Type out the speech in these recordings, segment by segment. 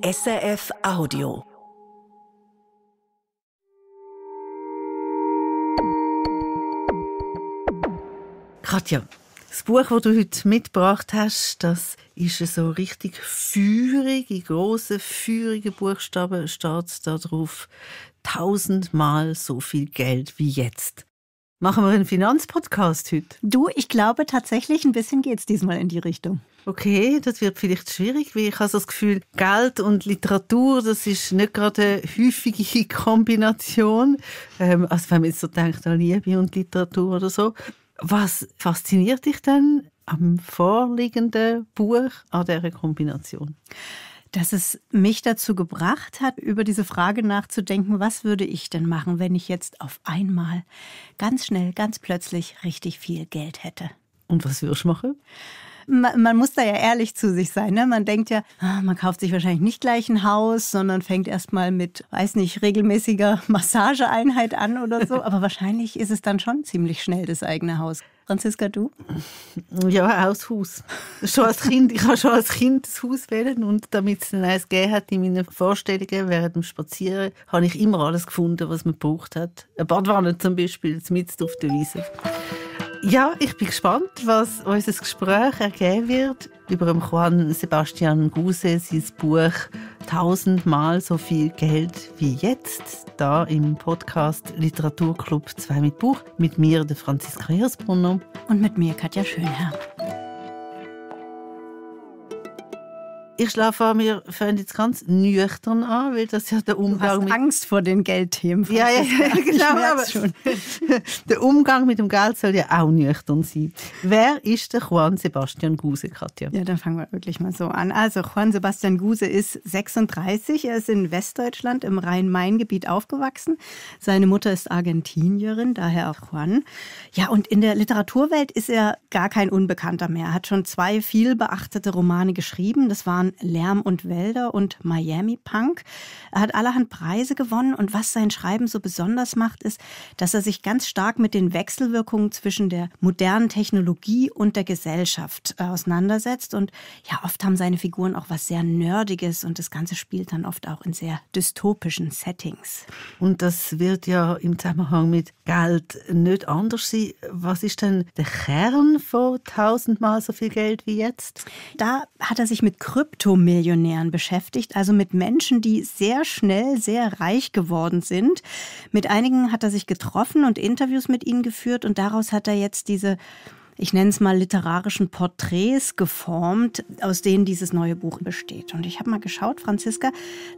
SRF Audio. Katja, das Buch, das du heute mitgebracht hast, das ist so richtig feurig, in grossen, feurigen Buchstaben steht da drauf: 1000-mal so viel Geld wie jetzt. Machen wir einen Finanzpodcast heute? Du, ich glaube tatsächlich, ein bisschen geht's diesmal in die Richtung. Okay, das wird vielleicht schwierig, weil ich habe so das Gefühl, Geld und Literatur, das ist nicht gerade eine häufige Kombination. Also wenn man jetzt so denkt an Liebe und Literatur oder so. Was fasziniert dich denn am vorliegenden Buch an dieser Kombination? Dass es mich dazu gebracht hat, über diese Frage nachzudenken, was würde ich denn machen, wenn ich jetzt auf einmal ganz schnell, ganz plötzlich richtig viel Geld hätte. Und was würdest du machen? Man muss da ja ehrlich zu sich sein, ne? Man denkt ja, man kauft sich wahrscheinlich nicht gleich ein Haus, sondern fängt erst mal mit, weiß nicht, regelmäßiger Massageeinheit an oder so. Aber wahrscheinlich ist es dann schon ziemlich schnell das eigene Haus. Franziska, du? Ja, auch das Haus. Schon als Kind, ich habe schon als Kind das Haus wählen, und damit es dann eins gegeben hat in meinen Vorstellungen während dem Spazieren, habe ich immer alles gefunden, was man gebraucht hat. Eine Badwanne zum Beispiel, mitten auf der Wiese. Ja, ich bin gespannt, was unser Gespräch ergeben wird über Juan Sebastian Guse, sein Buch «1000-mal so viel Geld wie jetzt», da im Podcast Literaturclub 2 mit Buch, mit mir, der Franziska Hirsbrunner. Und mit mir, Katja Schönherr. Ich schlage vor, wir fangen jetzt ganz nüchtern an, weil das ja der Umgang mit... Angst vor den Geldthemen. Ja, genau. Aber schon. Der Umgang mit dem Geld soll ja auch nüchtern sein. Wer ist der Juan Sebastian Guse, Katja? Ja, dann fangen wir wirklich mal so an. Also Juan Sebastian Guse ist 36. Er ist in Westdeutschland im Rhein-Main-Gebiet aufgewachsen. Seine Mutter ist Argentinierin, daher auch Juan. Ja, und in der Literaturwelt ist er gar kein Unbekannter mehr. Er hat schon 2 vielbeachtete Romane geschrieben. Das waren Lärm und Wälder und Miami Punk. Er hat allerhand Preise gewonnen, und was sein Schreiben so besonders macht, ist, dass er sich ganz stark mit den Wechselwirkungen zwischen der modernen Technologie und der Gesellschaft auseinandersetzt. Und ja, oft haben seine Figuren auch was sehr Nerdiges, und das Ganze spielt dann oft auch in sehr dystopischen Settings. Und das wird ja im Zusammenhang mit Geld nicht anders sein. Was ist denn der Kern von 1000-mal so viel Geld wie jetzt? Da hat er sich mit Kryptomillionären beschäftigt, also mit Menschen, die sehr schnell sehr reich geworden sind. Mit einigen hat er sich getroffen und Interviews mit ihnen geführt, und daraus hat er jetzt diese, ich nenne es mal, literarischen Porträts geformt, aus denen dieses neue Buch besteht. Und ich habe mal geschaut, Franziska,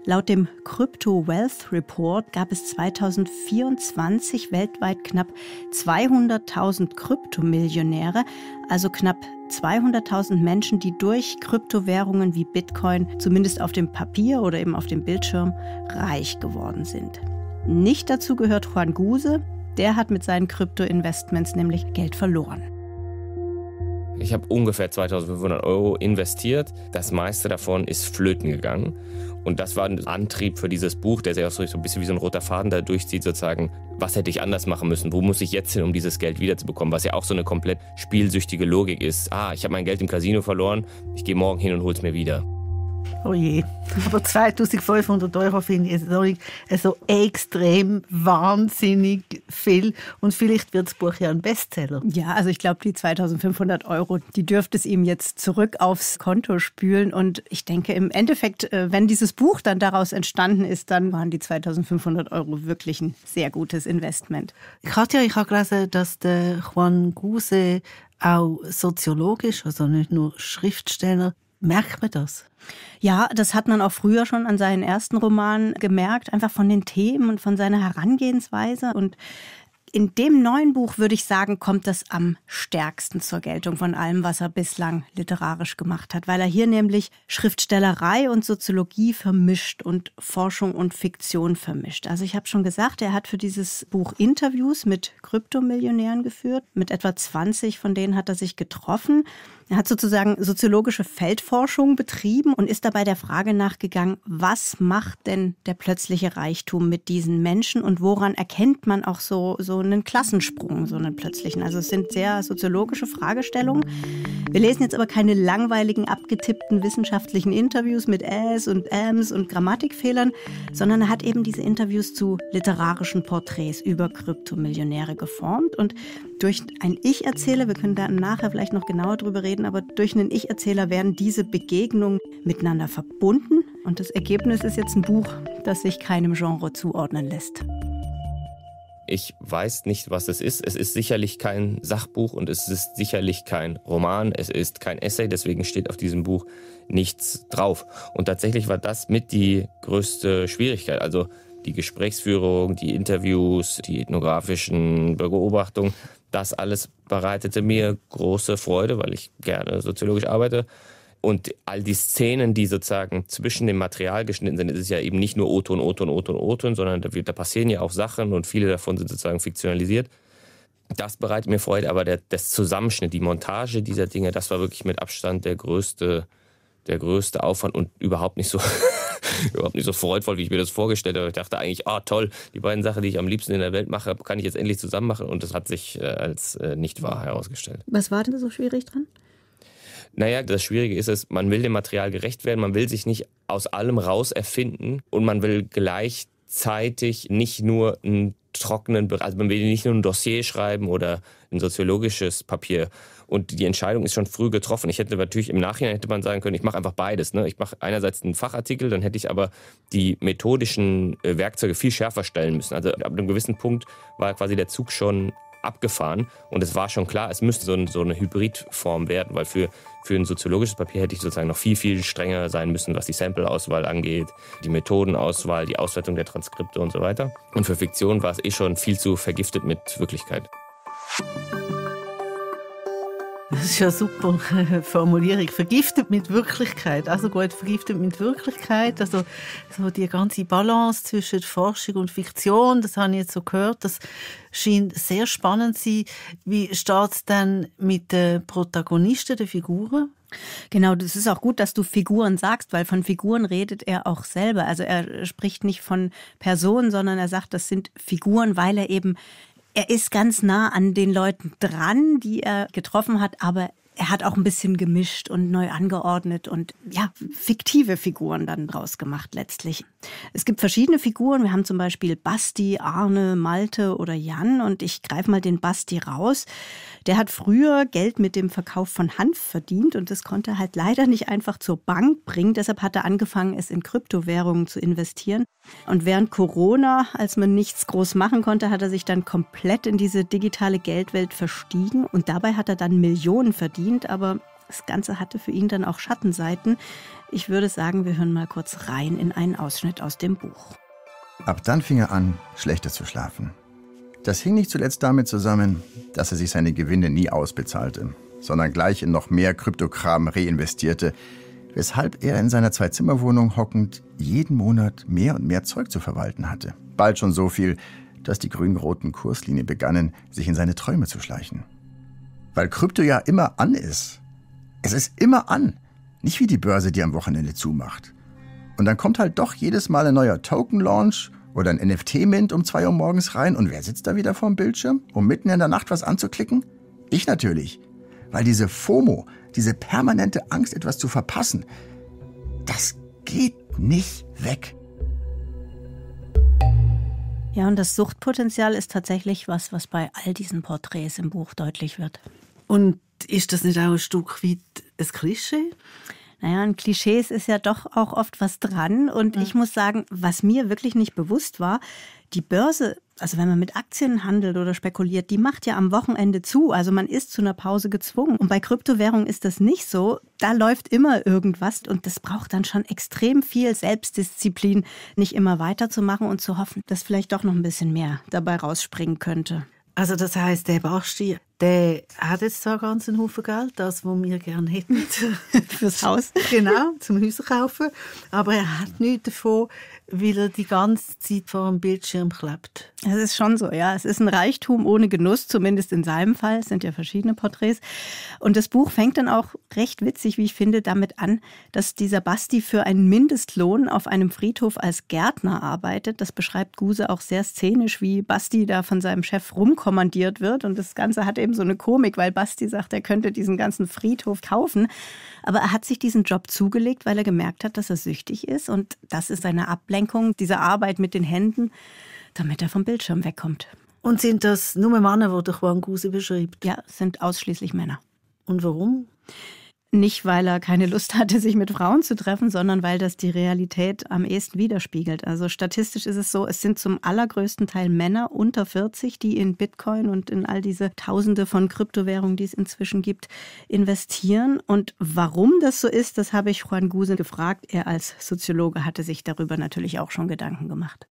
laut dem Crypto Wealth Report gab es 2024 weltweit knapp 200.000 Kryptomillionäre, also knapp 200.000 Menschen, die durch Kryptowährungen wie Bitcoin, zumindest auf dem Papier oder eben auf dem Bildschirm, reich geworden sind. Nicht dazu gehört Juan Guse, der hat mit seinen Krypto-Investments nämlich Geld verloren. Ich habe ungefähr 2.500 € investiert. Das meiste davon ist flöten gegangen. Und das war ein Antrieb für dieses Buch, der sich auch so ein bisschen wie so ein roter Faden da durchzieht, sozusagen. Was hätte ich anders machen müssen? Wo muss ich jetzt hin, um dieses Geld wiederzubekommen? Was ja auch so eine komplett spielsüchtige Logik ist. Ich habe mein Geld im Casino verloren, ich gehe morgen hin und hole es mir wieder. Oh je, aber 2'500 € finde ich noch nicht so extrem wahnsinnig viel. Und vielleicht wird das Buch ja ein Bestseller. Ja, also ich glaube, die 2.500 €, die dürfte es ihm jetzt zurück aufs Konto spülen. Und ich denke, im Endeffekt, wenn dieses Buch dann daraus entstanden ist, dann waren die 2.500 € wirklich ein sehr gutes Investment. Katja, ich habe gelesen, dass der Juan Guse auch Soziologe ist, also nicht nur Schriftsteller. Merkt man das? Ja, das hat man auch früher schon an seinen ersten Romanen gemerkt, einfach von den Themen und von seiner Herangehensweise. Und in dem neuen Buch, würde ich sagen, kommt das am stärksten zur Geltung von allem, was er bislang literarisch gemacht hat, weil er hier nämlich Schriftstellerei und Soziologie vermischt und Forschung und Fiktion vermischt. Also ich habe schon gesagt, er hat für dieses Buch Interviews mit Kryptomillionären geführt. Mit etwa 20 von denen hat er sich getroffen. Er hat sozusagen soziologische Feldforschung betrieben und ist dabei der Frage nachgegangen, was macht denn der plötzliche Reichtum mit diesen Menschen und woran erkennt man auch so einen Klassensprung, so einen plötzlichen. Also es sind sehr soziologische Fragestellungen. Wir lesen jetzt aber keine langweiligen, abgetippten wissenschaftlichen Interviews mit Äs und Äms und Grammatikfehlern, sondern er hat eben diese Interviews zu literarischen Porträts über Kryptomillionäre geformt. Und durch einen Ich-Erzähler, wir können da nachher vielleicht noch genauer drüber reden, aber durch einen Ich-Erzähler werden diese Begegnungen miteinander verbunden. Und das Ergebnis ist jetzt ein Buch, das sich keinem Genre zuordnen lässt. Ich weiß nicht, was es ist. Es ist sicherlich kein Sachbuch und es ist sicherlich kein Roman. Es ist kein Essay, deswegen steht auf diesem Buch nichts drauf. Und tatsächlich war das mit die größte Schwierigkeit. Also die Gesprächsführung, die Interviews, die ethnografischen Beobachtungen, das alles bereitete mir große Freude, weil ich gerne soziologisch arbeite. Und all die Szenen, die sozusagen zwischen dem Material geschnitten sind, es ist ja eben nicht nur O-Ton, O-Ton, O-Ton, O-Ton, sondern da passieren ja auch Sachen und viele davon sind sozusagen fiktionalisiert. Das bereitet mir Freude, aber das Zusammenschnitt, die Montage dieser Dinge, das war wirklich mit Abstand der größte Aufwand und überhaupt nicht so freudvoll, wie ich mir das vorgestellt habe. Ich dachte eigentlich, toll, die beiden Sachen, die ich am liebsten in der Welt mache, kann ich jetzt endlich zusammen machen. Und das hat sich als nicht wahr herausgestellt. Was war denn so schwierig dran? Naja, das Schwierige ist es, man will dem Material gerecht werden, man will sich nicht aus allem raus erfinden und man will gleichzeitig nicht nur einen trockenen, also man will nicht nur ein Dossier schreiben oder ein soziologisches Papier. Und die Entscheidung ist schon früh getroffen. Ich hätte natürlich im Nachhinein hätte man sagen können, ich mache einfach beides. Ne? Ich mache einerseits einen Fachartikel, dann hätte ich aber die methodischen Werkzeuge viel schärfer stellen müssen. Also ab einem gewissen Punkt war quasi der Zug schon abgefahren und es war schon klar, es müsste so eine Hybridform werden, weil für ein soziologisches Papier hätte ich sozusagen noch viel, viel strenger sein müssen, was die Sample-Auswahl angeht, die Methodenauswahl, die Auswertung der Transkripte und so weiter. Und für Fiktion war es schon viel zu vergiftet mit Wirklichkeit. Das ist ja eine super Formulierung. Vergiftet mit Wirklichkeit. Also gut, vergiftet mit Wirklichkeit. Also so die ganze Balance zwischen Forschung und Fiktion, das habe ich jetzt so gehört. Das scheint sehr spannend zu sein. Wie steht es denn mit den Protagonisten, den Figuren? Genau, das ist auch gut, dass du Figuren sagst, weil von Figuren redet er auch selber. Also er spricht nicht von Personen, sondern er sagt, das sind Figuren, weil er ist ganz nah an den Leuten dran, die er getroffen hat, aber er hat auch ein bisschen gemischt und neu angeordnet und ja, fiktive Figuren dann draus gemacht letztlich. Es gibt verschiedene Figuren. Wir haben zum Beispiel Basti, Arne, Malte oder Jan und ich greife mal den Basti raus. Der hat früher Geld mit dem Verkauf von Hanf verdient und das konnte er halt leider nicht einfach zur Bank bringen. Deshalb hat er angefangen, es in Kryptowährungen zu investieren. Und während Corona, als man nichts groß machen konnte, hat er sich dann komplett in diese digitale Geldwelt verstiegen und dabei hat er dann Millionen verdient, aber das Ganze hatte für ihn dann auch Schattenseiten. Ich würde sagen, wir hören mal kurz rein in einen Ausschnitt aus dem Buch. Ab dann fing er an, schlechter zu schlafen. Das hing nicht zuletzt damit zusammen, dass er sich seine Gewinne nie ausbezahlte, sondern gleich in noch mehr Kryptokram reinvestierte, weshalb er in seiner 2-Zimmer-Wohnung hockend jeden Monat mehr und mehr Zeug zu verwalten hatte. Bald schon so viel, dass die grün-roten Kurslinien begannen, sich in seine Träume zu schleichen. Weil Krypto ja immer an ist. Es ist immer an. Nicht wie die Börse, die am Wochenende zumacht. Und dann kommt halt doch jedes Mal ein neuer Token-Launch oder ein NFT-Mint um 2 Uhr morgens rein. Und wer sitzt da wieder vorm Bildschirm, um mitten in der Nacht was anzuklicken? Ich natürlich. Weil diese FOMO, diese permanente Angst, etwas zu verpassen, das geht nicht weg. Ja, und das Suchtpotenzial ist tatsächlich was bei all diesen Porträts im Buch deutlich wird. Und ist das nicht auch ein Stück weit ein Klischee? Naja, an Klischees ist ja doch auch oft was dran. Und ich muss sagen, was mir wirklich nicht bewusst war, die Börse, also wenn man mit Aktien handelt oder spekuliert, die macht ja am Wochenende zu. Also man ist zu einer Pause gezwungen. Und bei Kryptowährungen ist das nicht so. Da läuft immer irgendwas und das braucht dann schon extrem viel Selbstdisziplin, nicht immer weiterzumachen und zu hoffen, dass vielleicht doch noch ein bisschen mehr dabei rausspringen könnte. Also das heisst, der Basti, Der hat jetzt zwar ganz einen Haufen Geld, das, was wir gerne hätten. Fürs Haus. Genau, zum Häuser kaufen. Aber er hat nichts davon, weil er die ganze Zeit vor dem Bildschirm klebt. Es ist schon so, ja. Es ist ein Reichtum ohne Genuss, zumindest in seinem Fall. Es sind ja verschiedene Porträts. Und das Buch fängt dann auch recht witzig, wie ich finde, damit an, dass dieser Basti für einen Mindestlohn auf einem Friedhof als Gärtner arbeitet. Das beschreibt Guse auch sehr szenisch, wie Basti da von seinem Chef rumkommandiert wird. Und das Ganze hat eben so eine Komik, weil Basti sagt, er könnte diesen ganzen Friedhof kaufen. Aber er hat sich diesen Job zugelegt, weil er gemerkt hat, dass er süchtig ist. Und das ist seine Ablenkung, diese Arbeit mit den Händen, damit er vom Bildschirm wegkommt. Und sind das nur Männer, die der Juan Guse beschreibt? Ja, es sind ausschließlich Männer. Und warum? Nicht, weil er keine Lust hatte, sich mit Frauen zu treffen, sondern weil das die Realität am ehesten widerspiegelt. Also statistisch ist es so, es sind zum allergrößten Teil Männer unter 40, die in Bitcoin und in all diese Tausende von Kryptowährungen, die es inzwischen gibt, investieren. Und warum das so ist, das habe ich Juan Guse gefragt. Er als Soziologe hatte sich darüber natürlich auch schon Gedanken gemacht.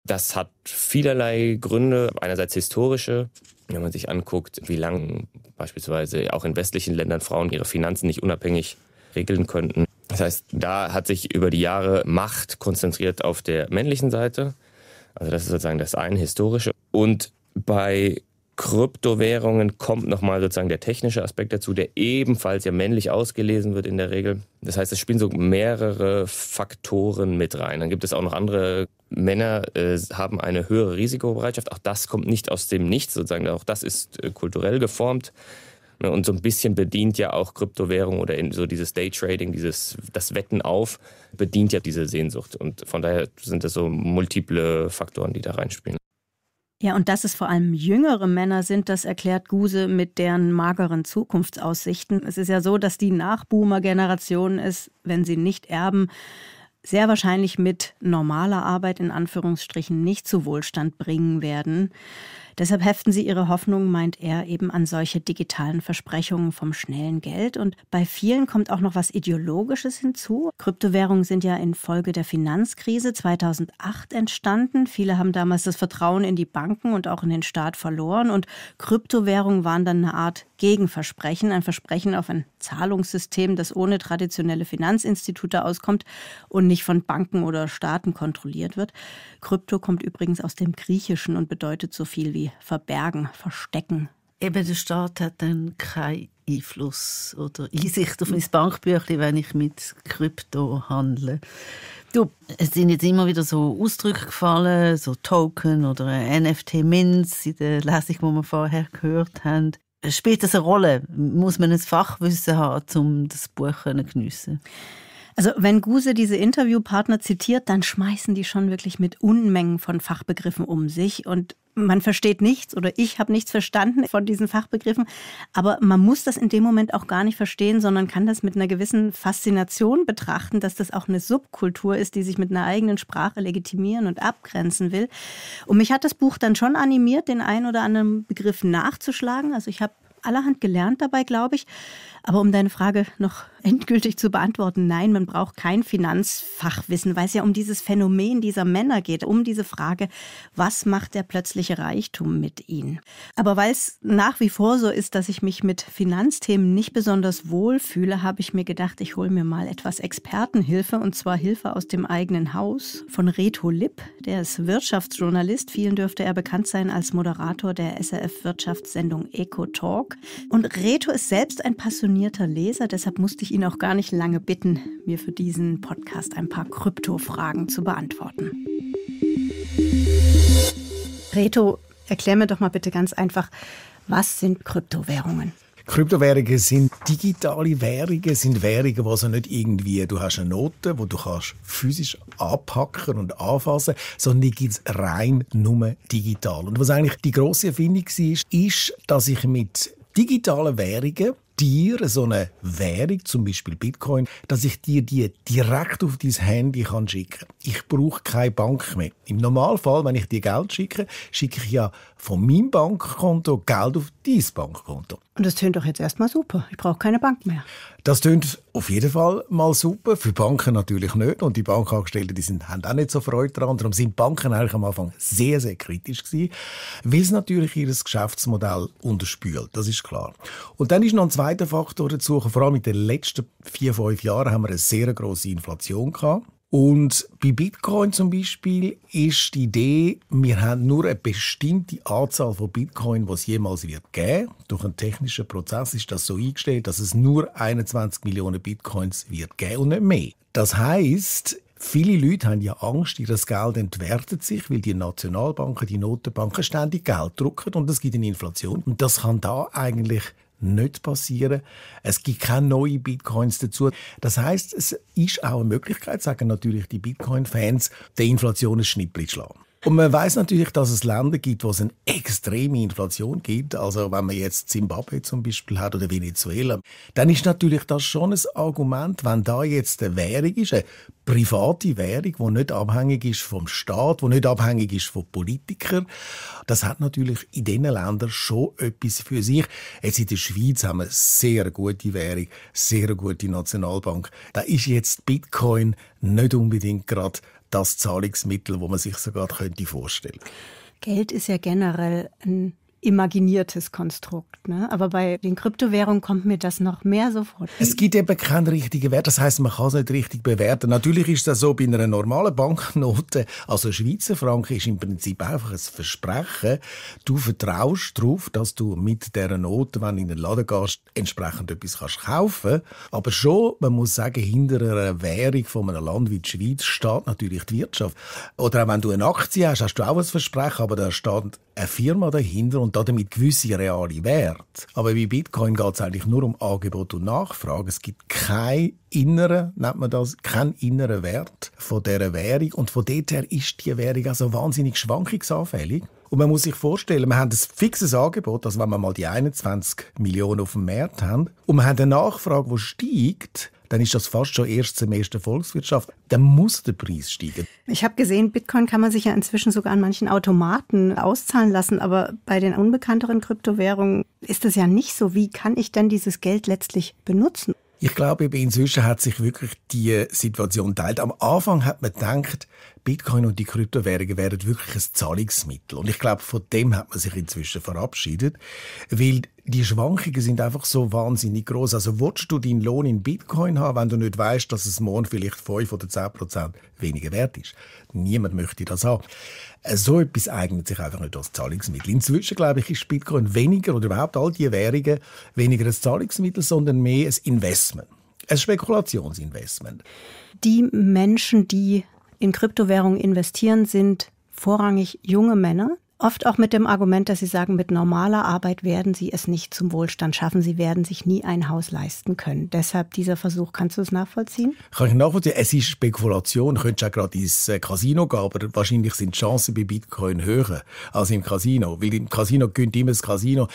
Das hat vielerlei Gründe. Einerseits historische, wenn man sich anguckt, wie lange beispielsweise auch in westlichen Ländern Frauen ihre Finanzen nicht unabhängig regeln könnten. Das heißt, da hat sich über die Jahre Macht konzentriert auf der männlichen Seite. Also das ist sozusagen das eine, historische. Und bei Kryptowährungen kommt nochmal sozusagen der technische Aspekt dazu, der ebenfalls ja männlich ausgelesen wird in der Regel. Das heißt, es spielen so mehrere Faktoren mit rein. Dann gibt es auch noch andere. Männer haben eine höhere Risikobereitschaft. Auch das kommt nicht aus dem Nichts sozusagen. Auch das ist kulturell geformt. Und so ein bisschen bedient ja auch Kryptowährung oder so dieses Daytrading, das Wetten auf, bedient ja diese Sehnsucht. Und von daher sind das so multiple Faktoren, die da reinspielen. Ja, und dass es vor allem jüngere Männer sind, das erklärt Guse mit deren mageren Zukunftsaussichten. Es ist ja so, dass die Nachboomer-Generation es, wenn sie nicht erben, sehr wahrscheinlich mit normaler Arbeit in Anführungsstrichen nicht zu Wohlstand bringen werden. Deshalb heften sie ihre Hoffnung, meint er, eben an solche digitalen Versprechungen vom schnellen Geld. Und bei vielen kommt auch noch was Ideologisches hinzu. Kryptowährungen sind ja infolge der Finanzkrise 2008 entstanden. Viele haben damals das Vertrauen in die Banken und auch in den Staat verloren. Und Kryptowährungen waren dann eine Art Gegenversprechen, ein Versprechen auf ein Zahlungssystem, das ohne traditionelle Finanzinstitute auskommt und nicht von Banken oder Staaten kontrolliert wird. Krypto kommt übrigens aus dem Griechischen und bedeutet so viel wie verbergen, verstecken. Eben, der Staat hat dann keinen Einfluss oder Einsicht auf mein Bankbüchlein, wenn ich mit Krypto handle. Es sind jetzt immer wieder so Ausdrücke gefallen, so Token oder NFT-Mints in der Lesung, die wir vorher gehört haben. Spielt das eine Rolle? Muss man ein Fachwissen haben, um das Buch zu geniessen? Also wenn Guse diese Interviewpartner zitiert, dann schmeißen die schon wirklich mit Unmengen von Fachbegriffen um sich und man versteht nichts oder ich habe nichts verstanden von diesen Fachbegriffen, aber man muss das in dem Moment auch gar nicht verstehen, sondern kann das mit einer gewissen Faszination betrachten, dass das auch eine Subkultur ist, die sich mit einer eigenen Sprache legitimieren und abgrenzen will. Und mich hat das Buch dann schon animiert, den einen oder anderen Begriff nachzuschlagen. Also ich habe allerhand gelernt dabei, glaube ich. Aber um deine Frage noch endgültig zu beantworten, nein, man braucht kein Finanzfachwissen, weil es ja um dieses Phänomen dieser Männer geht, um diese Frage, was macht der plötzliche Reichtum mit ihnen? Aber weil es nach wie vor so ist, dass ich mich mit Finanzthemen nicht besonders wohl fühle, habe ich mir gedacht, ich hole mir mal etwas Expertenhilfe, und zwar Hilfe aus dem eigenen Haus von Reto Lipp. Der ist Wirtschaftsjournalist. Vielen dürfte er bekannt sein als Moderator der SRF-Wirtschaftssendung Eco Talk. Und Reto ist selbst ein passionierter Leser, deshalb musste ich ihn auch gar nicht lange bitten, mir für diesen Podcast ein paar Kryptofragen zu beantworten. Reto, erklär mir doch mal bitte ganz einfach, was sind Kryptowährungen? Kryptowährungen sind digitale Währungen, sind Währungen, die also nicht irgendwie, du hast eine Note, die du kannst physisch anpacken und anfassen, sondern die gibt es rein nur digital. Und was eigentlich die grosse Erfindung war, ist, dass ich mit digitalen Währungen dir so eine Währung, zum Beispiel Bitcoin, dass ich dir die direkt auf dein Handy schicken kann. Ich brauche keine Bank mehr. Im Normalfall, wenn ich dir Geld schicke, schicke ich ja von meinem Bankkonto Geld auf dein Bankkonto. Und das tönt doch jetzt erstmal super. Ich brauche keine Bank mehr. Das tönt auf jeden Fall mal super. Für Banken natürlich nicht. Und die Bankangestellten haben auch nicht so Freude daran. Darum sind Banken eigentlich am Anfang sehr, sehr kritisch gewesen, weil es natürlich ihr Geschäftsmodell unterspült. Das ist klar. Und dann ist noch ein zweiter Faktor dazu. Vor allem in den letzten 4-5 Jahren haben wir eine sehr grosse Inflation gehabt. Und bei Bitcoin zum Beispiel ist die Idee, wir haben nur eine bestimmte Anzahl von Bitcoin, die es jemals wird geben. Durch einen technischen Prozess ist das so eingestellt, dass es nur 21 Millionen Bitcoins wird geben und nicht mehr. Das heisst, viele Leute haben ja Angst, ihr Geld entwertet sich, weil die Nationalbanken, die Notenbanken ständig Geld drucken und es gibt eine Inflation. Und das kann da eigentlich nicht passieren. Es gibt keine neuen Bitcoins dazu. Das heisst, es ist auch eine Möglichkeit, sagen natürlich die Bitcoin-Fans, der Inflation ein Schnippchen zu schlagen. Und man weiss natürlich, dass es Länder gibt, wo es eine extreme Inflation gibt. Also wenn man jetzt Zimbabwe zum Beispiel hat oder Venezuela, dann ist natürlich das schon ein Argument, wenn da jetzt eine Währung ist, eine private Währung, die nicht abhängig ist vom Staat, die nicht abhängig ist von Politikern. Das hat natürlich in diesen Ländern schon etwas für sich. Jetzt in der Schweiz haben wir eine sehr gute Währung, sehr gute Nationalbank. Da ist jetzt Bitcoin nicht unbedingt gerade das Zahlungsmittel, wo man sich sogar vorstellen könnte. Geld ist ja generell ein imaginiertes Konstrukt, ne? Aber bei den Kryptowährungen kommt mir das noch mehr so vor. Es gibt eben keinen richtigen Wert, das heisst, man kann es nicht richtig bewerten. Natürlich ist das so bei einer normalen Banknote, also Schweizer Franken ist im Prinzip einfach ein Versprechen. Du vertraust darauf, dass du mit dieser Note, wenn du in den Laden gehst, entsprechend etwas kaufen kannst. Aber schon, man muss sagen, hinter einer Währung von einem Land wie die Schweiz steht natürlich die Wirtschaft. Oder auch wenn du eine Aktie hast, hast du auch ein Versprechen, aber da steht eine Firma dahinter und damit gewisse reale Wert. Aber bei Bitcoin geht es eigentlich nur um Angebot und Nachfrage. Es gibt keinen inneren, nennt man das, keinen inneren Wert von dieser Währung. Und von dort her ist die Währung also wahnsinnig schwankungsanfällig. Und man muss sich vorstellen, wir haben ein fixes Angebot, also wenn wir mal die 21 Millionen auf dem Markt haben, und wir haben eine Nachfrage, die steigt, dann ist das fast schon Erstsemester Volkswirtschaft. Dann muss der Preis steigen. Ich habe gesehen, Bitcoin kann man sich ja inzwischen sogar an manchen Automaten auszahlen lassen. Aber bei den unbekannteren Kryptowährungen ist das ja nicht so. Wie kann ich denn dieses Geld letztlich benutzen? Ich glaube, inzwischen hat sich wirklich die Situation geteilt. Am Anfang hat man gedacht, Bitcoin und die Kryptowährungen wären wirklich ein Zahlungsmittel. Und ich glaube, von dem hat man sich inzwischen verabschiedet, weil die Schwankungen sind einfach so wahnsinnig groß. Also willst du deinen Lohn in Bitcoin haben, wenn du nicht weißt, dass es morgen vielleicht 5 oder 10% weniger wert ist? Niemand möchte das haben. So etwas eignet sich einfach nicht als Zahlungsmittel. Inzwischen, glaube ich, ist Bitcoin weniger oder überhaupt all diese Währungen weniger ein Zahlungsmittel, sondern mehr ein Investment. Ein Spekulationsinvestment. Die Menschen, die in Kryptowährungen investieren, sind vorrangig junge Männer. Oft auch mit dem Argument, dass sie sagen, mit normaler Arbeit werden sie es nicht zum Wohlstand schaffen. Sie werden sich nie ein Haus leisten können. Deshalb dieser Versuch. Kannst du es nachvollziehen? Kann ich nachvollziehen. Es ist Spekulation. Du könntest auch gerade ins Casino gehen, aber wahrscheinlich sind die Chancen bei Bitcoin höher als im Casino. Weil im Casino gönnt immer das Casino.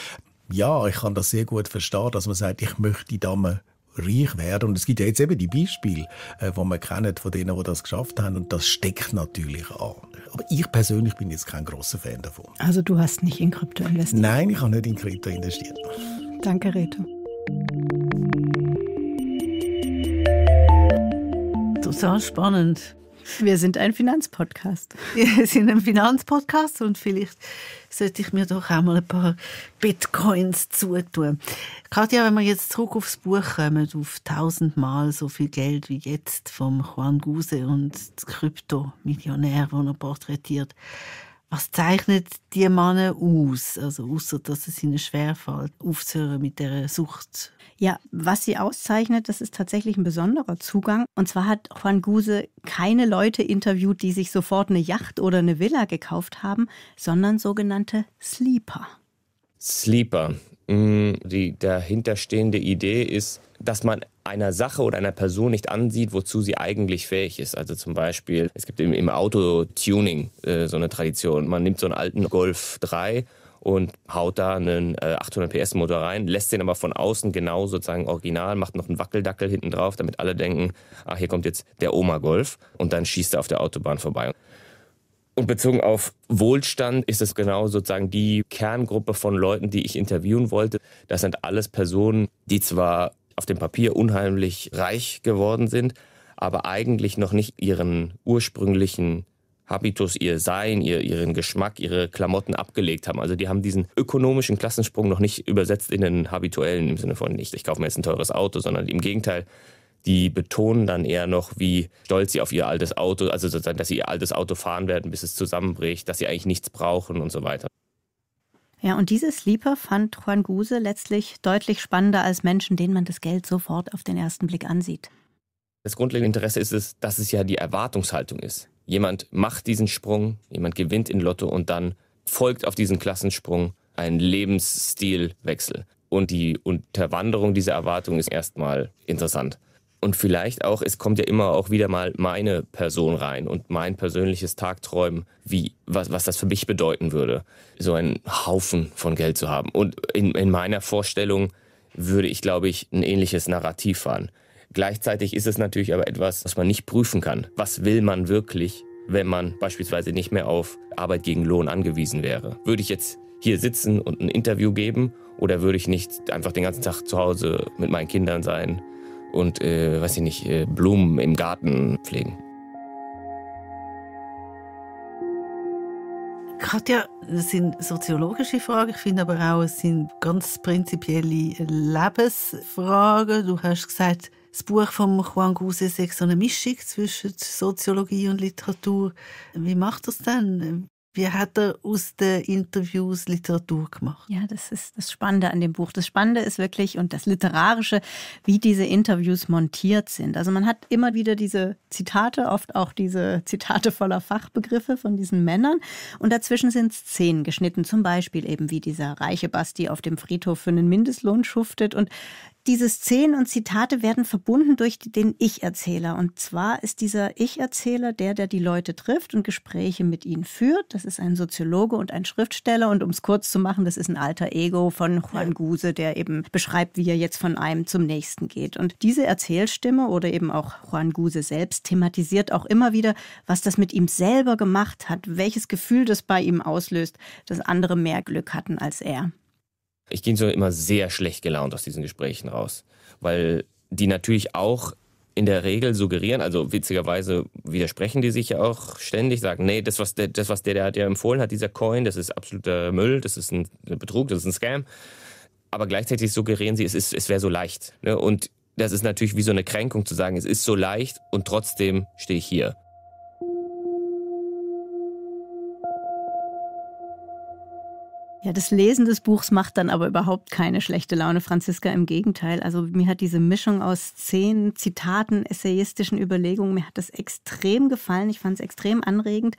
Ja, ich kann das sehr gut verstehen, dass man sagt, ich möchte Dame reich werden. Und es gibt ja jetzt eben die Beispiele, die man kennt von denen, die das geschafft haben. Und das steckt natürlich an. Aber ich persönlich bin jetzt kein grosser Fan davon. Also du hast nicht in Krypto investiert? Nein, ich habe nicht in Krypto investiert. Danke, Reto. Total spannend. Wir sind ein Finanzpodcast. Wir sind ein Finanzpodcast und vielleicht sollte ich mir doch auch mal ein paar Bitcoins zutun. Katja, wenn wir jetzt zurück aufs Buch kommen, auf 1000-mal so viel Geld wie jetzt vom Juan Guse und das Kryptomillionär, den er porträtiert. Was zeichnet die Männer aus? Also ausser, dass es ihnen schwerfällt, aufzuhören mit dieser Sucht. Ja, was sie auszeichnet, das ist tatsächlich ein besonderer Zugang. Und zwar hat Juan Guse keine Leute interviewt, die sich sofort eine Yacht oder eine Villa gekauft haben, sondern sogenannte Sleeper. Sleeper. Die dahinterstehende Idee ist, dass man einer Sache oder einer Person nicht ansieht, wozu sie eigentlich fähig ist. Also zum Beispiel, es gibt im Auto-Tuning so eine Tradition. Man nimmt so einen alten Golf 3 und haut da einen 800 PS Motor rein, lässt den aber von außen genau sozusagen original, macht noch einen Wackeldackel hinten drauf, damit alle denken, hier kommt jetzt der Oma-Golf und dann schießt er auf der Autobahn vorbei. Und bezogen auf Wohlstand ist es genau sozusagen die Kerngruppe von Leuten, die ich interviewen wollte. Das sind alles Personen, die zwar auf dem Papier unheimlich reich geworden sind, aber eigentlich noch nicht ihren ursprünglichen Habitus, ihr Sein, ihren Geschmack, ihre Klamotten abgelegt haben. Also die haben diesen ökonomischen Klassensprung noch nicht übersetzt in den habituellen, im Sinne von nicht, ich kaufe mir jetzt ein teures Auto, sondern im Gegenteil, die betonen dann eher noch, wie stolz sie auf ihr altes Auto, also sozusagen, dass sie ihr altes Auto fahren werden, bis es zusammenbricht, dass sie eigentlich nichts brauchen und so weiter. Ja, und diese Sleeper fand Juan Guse letztlich deutlich spannender als Menschen, denen man das Geld sofort auf den ersten Blick ansieht. Das grundlegende Interesse ist es, dass es ja die Erwartungshaltung ist. Jemand macht diesen Sprung, jemand gewinnt in Lotto und dann folgt auf diesen Klassensprung ein Lebensstilwechsel. Und die Unterwanderung dieser Erwartung ist erstmal interessant. Und vielleicht auch, es kommt ja immer auch wieder mal meine Person rein und mein persönliches Tagträumen, was das für mich bedeuten würde, so einen Haufen von Geld zu haben. Und in meiner Vorstellung würde ich, glaube ich, ein ähnliches Narrativ fahren. Gleichzeitig ist es natürlich aber etwas, was man nicht prüfen kann. Was will man wirklich, wenn man beispielsweise nicht mehr auf Arbeit gegen Lohn angewiesen wäre? Würde ich jetzt hier sitzen und ein Interview geben oder würde ich nicht einfach den ganzen Tag zu Hause mit meinen Kindern sein und, Blumen im Garten pflegen? Katja, das sind soziologische Fragen. Ich finde aber auch, es sind ganz prinzipielle Lebensfragen. Du hast gesagt, das Buch von Juan Guse ist so eine Mischung zwischen Soziologie und Literatur. Wie macht er das denn? Wie hat er aus den Interviews Literatur gemacht? Ja, das ist das Spannende an dem Buch. Das Spannende ist wirklich, und das Literarische, wie diese Interviews montiert sind. Also man hat immer wieder diese Zitate, oft auch diese Zitate voller Fachbegriffe von diesen Männern. Und dazwischen sind Szenen geschnitten, zum Beispiel eben wie dieser reiche Basti auf dem Friedhof für einen Mindestlohn schuftet. Und diese Szenen und Zitate werden verbunden durch den Ich-Erzähler. Und zwar ist dieser Ich-Erzähler der die Leute trifft und Gespräche mit ihnen führt. Das ist ein Soziologe und ein Schriftsteller. Und um es kurz zu machen, das ist ein alter Ego von Juan Guse, der eben beschreibt, wie er jetzt von einem zum nächsten geht. Und diese Erzählstimme oder eben auch Juan Guse selbst thematisiert auch immer wieder, was das mit ihm selber gemacht hat, welches Gefühl das bei ihm auslöst, dass andere mehr Glück hatten als er. Ich gehe so immer sehr schlecht gelaunt aus diesen Gesprächen raus, weil die natürlich auch in der Regel suggerieren, also witzigerweise widersprechen die sich ja auch ständig, sagen, nee, das was der hat ja empfohlen hat, dieser Coin, das ist absoluter Müll, das ist ein Betrug, das ist ein Scam. Aber gleichzeitig suggerieren sie, es wäre so leicht. Ne? Und das ist natürlich wie so eine Kränkung zu sagen, es ist so leicht und trotzdem stehe ich hier. Ja, das Lesen des Buchs macht dann aber überhaupt keine schlechte Laune, Franziska, im Gegenteil. Also mir hat diese Mischung aus Szenen, Zitaten, essayistischen Überlegungen, mir hat das extrem gefallen. Ich fand es extrem anregend.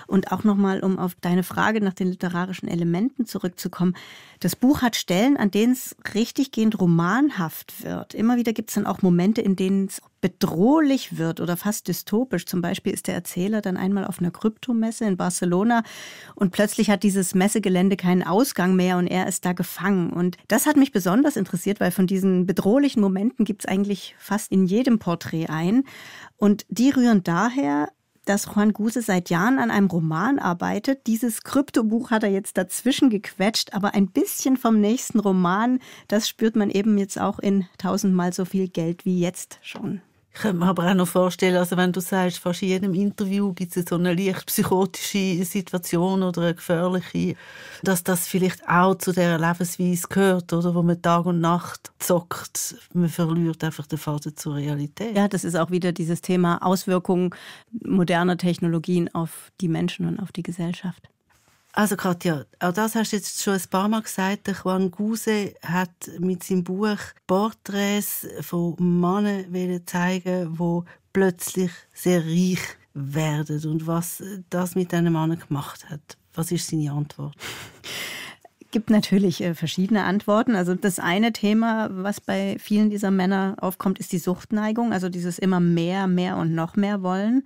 Und auch nochmal, um auf deine Frage nach den literarischen Elementen zurückzukommen. Das Buch hat Stellen, an denen es richtiggehend romanhaft wird. Immer wieder gibt es dann auch Momente, in denen es bedrohlich wird oder fast dystopisch. Zum Beispiel ist der Erzähler dann einmal auf einer Kryptomesse in Barcelona und plötzlich hat dieses Messegelände keinen Ausgang mehr und er ist da gefangen. Und das hat mich besonders interessiert, weil von diesen bedrohlichen Momenten gibt es eigentlich fast in jedem Porträt ein. Und die rühren daher, dass Juan Guse seit Jahren an einem Roman arbeitet. Dieses Kryptobuch hat er jetzt dazwischen gequetscht, aber ein bisschen vom nächsten Roman, das spürt man eben jetzt auch in 1000-mal so viel Geld wie jetzt schon. Ich könnte mir aber auch noch vorstellen, also wenn du sagst, fast in jedem Interview gibt es so eine leicht psychotische Situation oder eine gefährliche, dass das vielleicht auch zu dieser Lebensweise gehört, oder, wo man Tag und Nacht zockt. Man verliert einfach den Faden zur Realität. Ja, das ist auch wieder dieses Thema Auswirkungen moderner Technologien auf die Menschen und auf die Gesellschaft. Also Katja, auch das hast du jetzt schon ein paar Mal gesagt. Der Juan Guse hat mit seinem Buch Porträts von Männern zeigen, die plötzlich sehr reich werden. Und was das mit diesen Männern gemacht hat. Was ist seine Antwort? Es gibt natürlich verschiedene Antworten. Also das eine Thema, was bei vielen dieser Männer aufkommt, ist die Suchtneigung. Also dieses immer mehr und noch mehr wollen.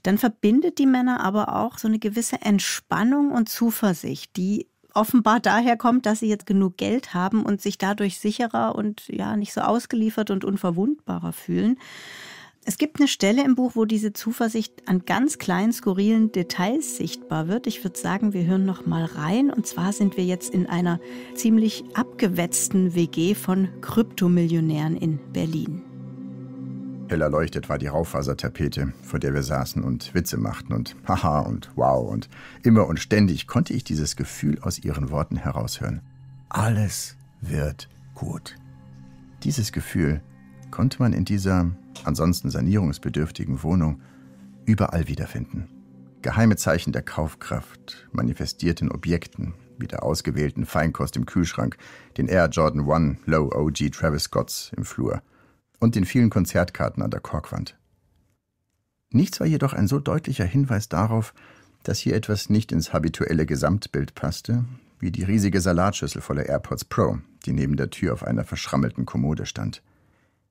Dann verbindet die Männer aber auch so eine gewisse Entspannung und Zuversicht, die offenbar daher kommt, dass sie jetzt genug Geld haben und sich dadurch sicherer und ja nicht so ausgeliefert und unverwundbarer fühlen. Es gibt eine Stelle im Buch, wo diese Zuversicht an ganz kleinen, skurrilen Details sichtbar wird. Ich würde sagen, wir hören noch mal rein. Und zwar sind wir jetzt in einer ziemlich abgewetzten WG von Kryptomillionären in Berlin. Hell erleuchtet war die Raufasertapete, vor der wir saßen und Witze machten und haha und wow und immer und ständig konnte ich dieses Gefühl aus ihren Worten heraushören. Alles wird gut. Dieses Gefühl konnte man in dieser ansonsten sanierungsbedürftigen Wohnung überall wiederfinden. Geheime Zeichen der Kaufkraft, manifestiert in Objekten, wie der ausgewählten Feinkost im Kühlschrank, den Air Jordan 1 Low OG Travis Scotts im Flur und den vielen Konzertkarten an der Korkwand. Nichts war jedoch ein so deutlicher Hinweis darauf, dass hier etwas nicht ins habituelle Gesamtbild passte, wie die riesige Salatschüssel voller AirPods Pro, die neben der Tür auf einer verschrammelten Kommode stand.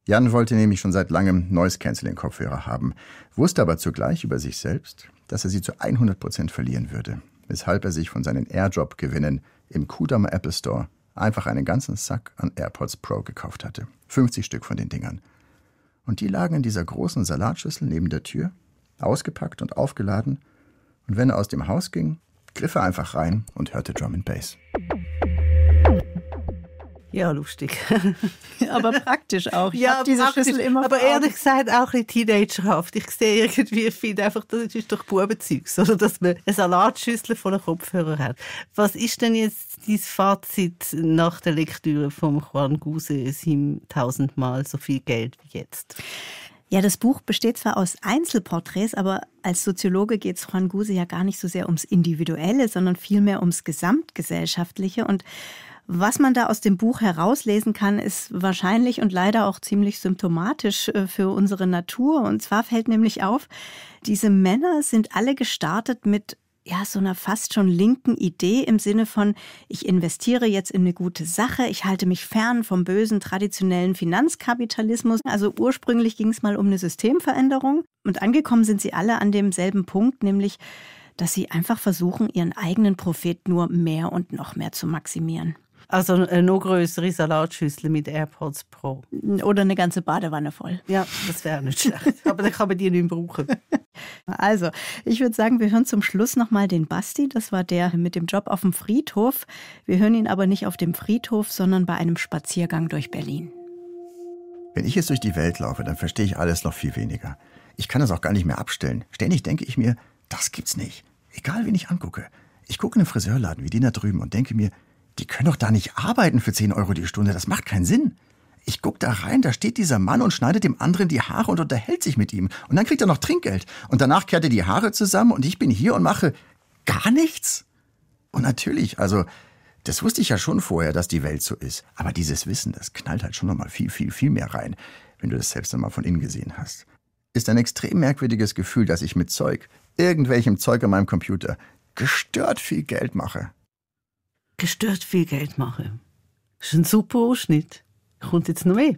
Jan wollte nämlich schon seit langem Noise-Canceling-Kopfhörer haben, wusste aber zugleich über sich selbst, dass er sie zu 100% verlieren würde, weshalb er sich von seinen Airdrop-Gewinnen im Kudamer Apple Store einfach einen ganzen Sack an AirPods Pro gekauft hatte. 50 Stück von den Dingern. Und die lagen in dieser großen Salatschüssel neben der Tür, ausgepackt und aufgeladen. Und wenn er aus dem Haus ging, griff er einfach rein und hörte Drum and Bass. Ja, lustig. Aber praktisch auch. Ich Ja, hab diese praktisch, Schüssel immer aber vor Augen. ehrlich gesagt auch ein bisschen teenagerhaft. Ich sehe irgendwie, finde einfach, das ist doch Bubenzeugs, oder dass man eine Salatschüssel voller Kopfhörer hat. Was ist denn jetzt dein Fazit nach der Lektüre von Juan Guse, seinem 1000-mal so viel Geld wie jetzt? Ja, das Buch besteht zwar aus Einzelporträts, aber als Soziologe geht es Juan Guse ja gar nicht so sehr ums Individuelle, sondern vielmehr ums Gesamtgesellschaftliche. Und was man da aus dem Buch herauslesen kann, ist wahrscheinlich und leider auch ziemlich symptomatisch für unsere Natur. Und zwar fällt nämlich auf, diese Männer sind alle gestartet mit so einer fast schon linken Idee im Sinne von, ich investiere jetzt in eine gute Sache, ich halte mich fern vom bösen traditionellen Finanzkapitalismus. Also ursprünglich ging es mal um eine Systemveränderung. Und angekommen sind sie alle an demselben Punkt, nämlich, dass sie einfach versuchen, ihren eigenen Profit nur mehr und noch mehr zu maximieren. Also eine noch größere Salatschüssel mit AirPods Pro. Oder eine ganze Badewanne voll. Ja, das wäre nicht schlecht. Aber dann kann man die nicht mehr brauchen. Also, ich würde sagen, wir hören zum Schluss nochmal den Basti. Das war der mit dem Job auf dem Friedhof. Wir hören ihn aber nicht auf dem Friedhof, sondern bei einem Spaziergang durch Berlin. Wenn ich jetzt durch die Welt laufe, dann verstehe ich alles noch viel weniger. Ich kann das auch gar nicht mehr abstellen. Ständig denke ich mir, das gibt's nicht. Egal, wen ich angucke. Ich gucke in einen Friseurladen wie den da drüben und denke mir, die können doch da nicht arbeiten für 10 Euro die Stunde. Das macht keinen Sinn. Ich gucke da rein, da steht dieser Mann und schneidet dem anderen die Haare und unterhält sich mit ihm. Und dann kriegt er noch Trinkgeld. Und danach kehrt er die Haare zusammen und ich bin hier und mache gar nichts. Und natürlich, also, das wusste ich ja schon vorher, dass die Welt so ist. Aber dieses Wissen, das knallt halt schon noch mal viel, viel, viel mehr rein, wenn du das selbst einmal von innen gesehen hast. Ist ein extrem merkwürdiges Gefühl, dass ich mit irgendwelchem Zeug an meinem Computer, gestört viel Geld mache. Gestört viel Geld machen. Das ist ein super Ausschnitt. Kommt jetzt noch mehr?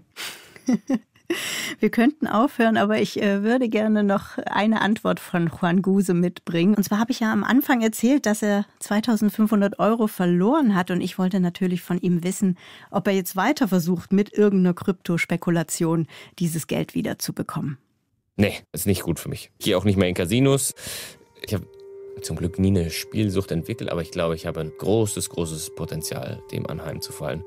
Wir könnten aufhören, aber ich würde gerne noch eine Antwort von Juan Guse mitbringen. Und zwar habe ich ja am Anfang erzählt, dass er 2.500 Euro verloren hat. Und ich wollte natürlich von ihm wissen, ob er jetzt weiter versucht, mit irgendeiner Kryptospekulation dieses Geld wieder zu bekommen. Nee, ist nicht gut für mich. Ich gehe auch nicht mehr in Casinos. Ich habe zum Glück nie eine Spielsucht entwickelt, aber ich glaube, ich habe ein großes Potenzial, dem anheimzufallen.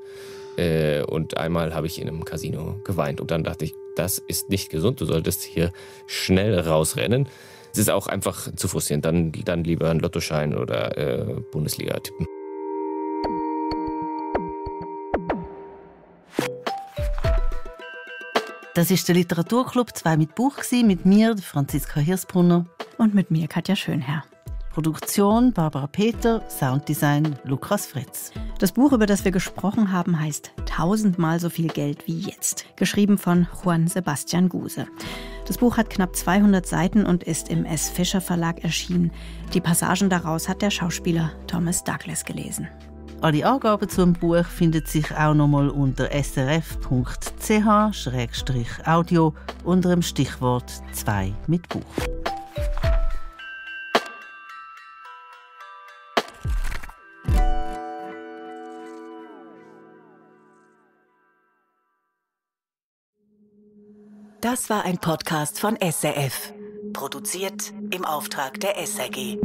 Und einmal habe ich in einem Casino geweint und dann dachte ich, das ist nicht gesund, du solltest hier schnell rausrennen. Es ist auch einfach zu frustrierend, dann lieber einen Lottoschein oder Bundesliga tippen. Das ist der Literaturclub 2 mit Buch mit mir, Franziska Hirsbrunner. Und mit mir, Katja Schönherr. Produktion Barbara Peter, Sounddesign Lukas Fritz. Das Buch, über das wir gesprochen haben, heißt 1000-mal so viel Geld wie jetzt. Geschrieben von Juan Sebastian Guse. Das Buch hat knapp 200 Seiten und ist im S. Fischer Verlag erschienen. Die Passagen daraus hat der Schauspieler Thomas Douglas gelesen. Alle Angaben zum Buch finden sich auch nochmal unter srf.ch/audio unter dem Stichwort 2 mit Buch. Das war ein Podcast von SRF. Produziert im Auftrag der SRG.